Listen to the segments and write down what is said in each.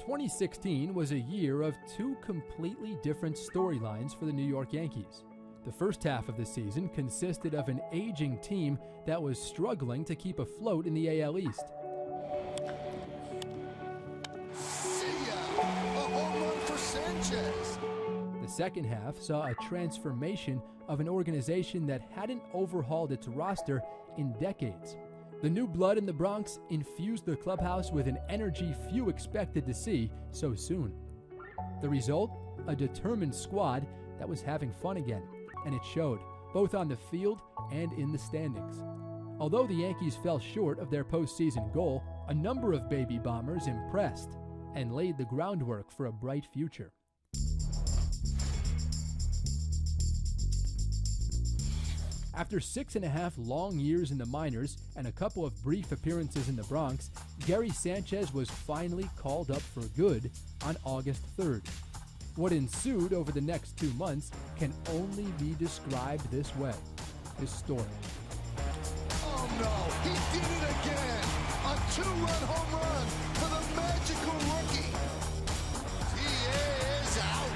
2016 was a year of two completely different storylines for the New York Yankees. The first half of the season consisted of an aging team that was struggling to keep afloat in the AL East. See ya! A home run for Sanchez! The second half saw a transformation of an organization that hadn't overhauled its roster in decades. The new blood in the Bronx infused the clubhouse with an energy few expected to see so soon. The result? A determined squad that was having fun again, and it showed, both on the field and in the standings. Although the Yankees fell short of their postseason goal, a number of baby bombers impressed and laid the groundwork for a bright future. After 6.5 long years in the minors and a couple of brief appearances in the Bronx, Gary Sanchez was finally called up for good on August 3rd. What ensued over the next 2 months can only be described this way: historic. Oh no, he did it again! A two-run home run for the magical rookie! He is out!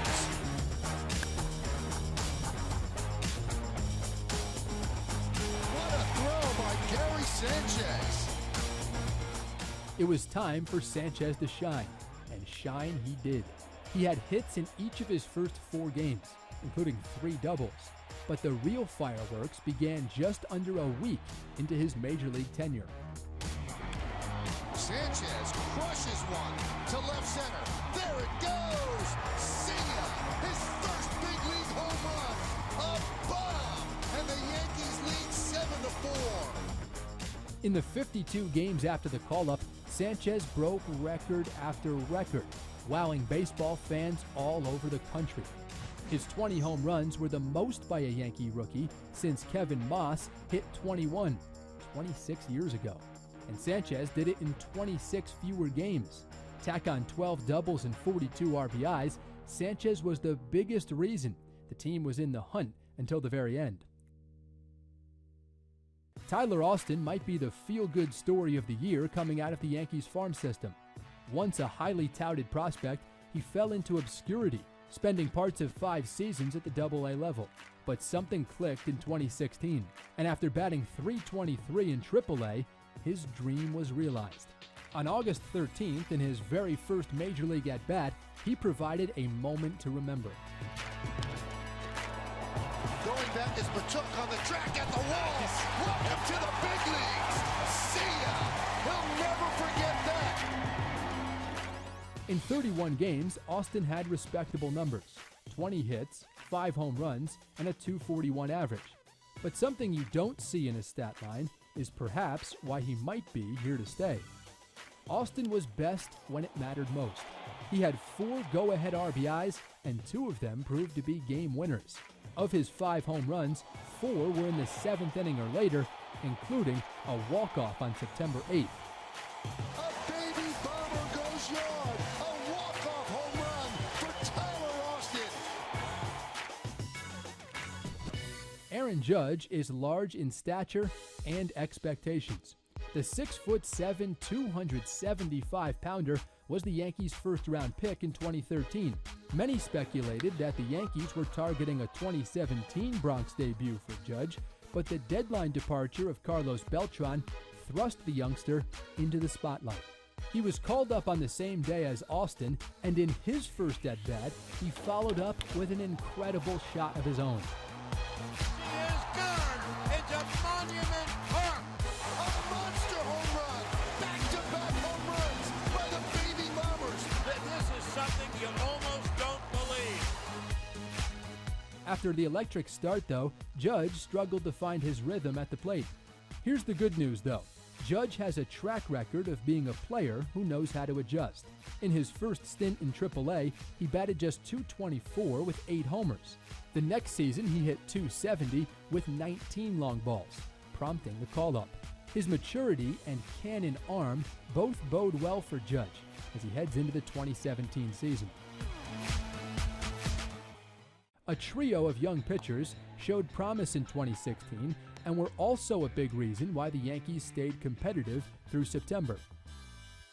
Gary Sanchez. It was time for Sanchez to shine, and shine he did. He had hits in each of his first 4 games, including 3 doubles. But the real fireworks began just under a week into his major league tenure. Sanchez crushes one to left center. There it goes! See ya! His first big league home run! A bomb! And the Yankees lead 7-4. In the 52 games after the call-up, Sanchez broke record after record, wowing baseball fans all over the country. His 20 home runs were the most by a Yankee rookie since Kevin Moss hit 21 26 years ago. And Sanchez did it in 26 fewer games. Tack on 12 doubles and 42 RBIs, Sanchez was the biggest reason the team was in the hunt until the very end. Tyler Austin might be the feel-good story of the year coming out of the Yankees farm system. Once a highly touted prospect, he fell into obscurity, spending parts of 5 seasons at the AA level. But something clicked in 2016, and after batting .323 in AAA, his dream was realized. On August 13th, in his very first Major League at-bat, he provided a moment to remember. Going back is Batuk on the track at the wall. Welcome to the big leagues. See ya. He'll never forget that. In 31 games, Austin had respectable numbers: 20 hits, 5 home runs, and a .241 average. But something you don't see in his stat line is perhaps why he might be here to stay. Austin was best when it mattered most. He had 4 go-ahead RBIs, and 2 of them proved to be game winners. Of his 5 home runs, 4 were in the 7th inning or later, including a walk-off on September 8th. A baby bomber goes yard. A walk-off home run for Tyler Austin. Aaron Judge is large in stature and expectations. The 6'7", 275-pounder was the Yankees' first-round pick in 2013. Many speculated that the Yankees were targeting a 2017 Bronx debut for Judge, but the deadline departure of Carlos Beltran thrust the youngster into the spotlight. He was called up on the same day as Austin, and in his first at-bat, he followed up with an incredible shot of his own. He is gone. It's a monument park. A monster home run. Back-to-back home runs by the baby bombers. This is something you almost don't believe. After the electric start, though, Judge struggled to find his rhythm at the plate. Here's the good news, though. Judge has a track record of being a player who knows how to adjust. In his first stint in AAA, he batted just .224 with 8 homers. The next season, he hit .270 with 19 long balls, prompting the call-up. His maturity and cannon arm both bode well for Judge as he heads into the 2017 season. A trio of young pitchers showed promise in 2016 and were also a big reason why the Yankees stayed competitive through September.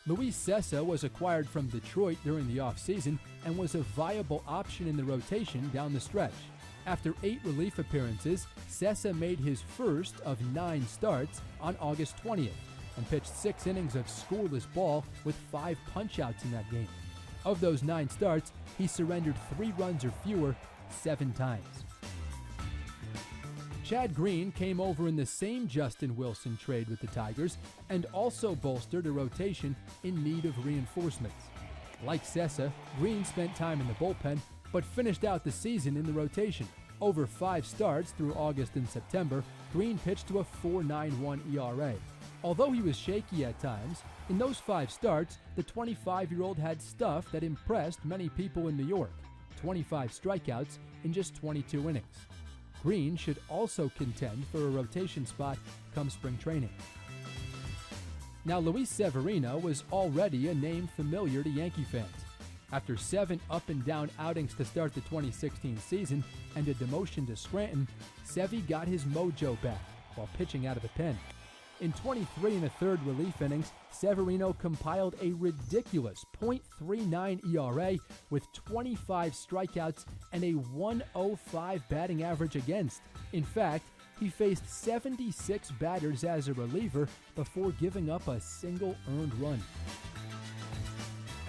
Luis Cessa was acquired from Detroit during the offseason and was a viable option in the rotation down the stretch. After 8 relief appearances, Cessa made his first of 9 starts on August 20th and pitched 6 innings of scoreless ball with 5 punch-outs in that game. Of those 9 starts, he surrendered 3 runs or fewer 7 times. Chad Green came over in the same Justin Wilson trade with the Tigers and also bolstered a rotation in need of reinforcements. Like Cessa, Green spent time in the bullpen but finished out the season in the rotation. Over 5 starts through August and September, Green pitched to a 4.91 ERA. Although he was shaky at times, in those 5 starts, the 25-year-old had stuff that impressed many people in New York: 25 strikeouts in just 22 innings. Green should also contend for a rotation spot come spring training. Now, Luis Severino was already a name familiar to Yankee fans. After 7 up-and-down outings to start the 2016 season and a demotion to Scranton, Sevy got his mojo back while pitching out of the pen. In 23 1/3 relief innings, Severino compiled a ridiculous .39 ERA with 25 strikeouts and a 105 batting average against. In fact, he faced 76 batters as a reliever before giving up a single earned run.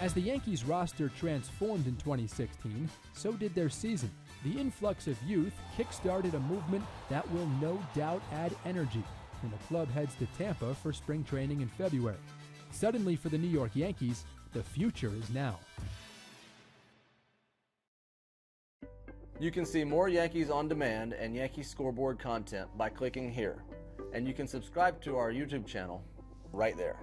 As the Yankees roster transformed in 2016, so did their season. The influx of youth kick-started a movement that will no doubt add energy when the club heads to Tampa for spring training in February. Suddenly for the New York Yankees, the future is now. You can see more Yankees on demand and Yankees scoreboard content by clicking here, and you can subscribe to our YouTube channel right there.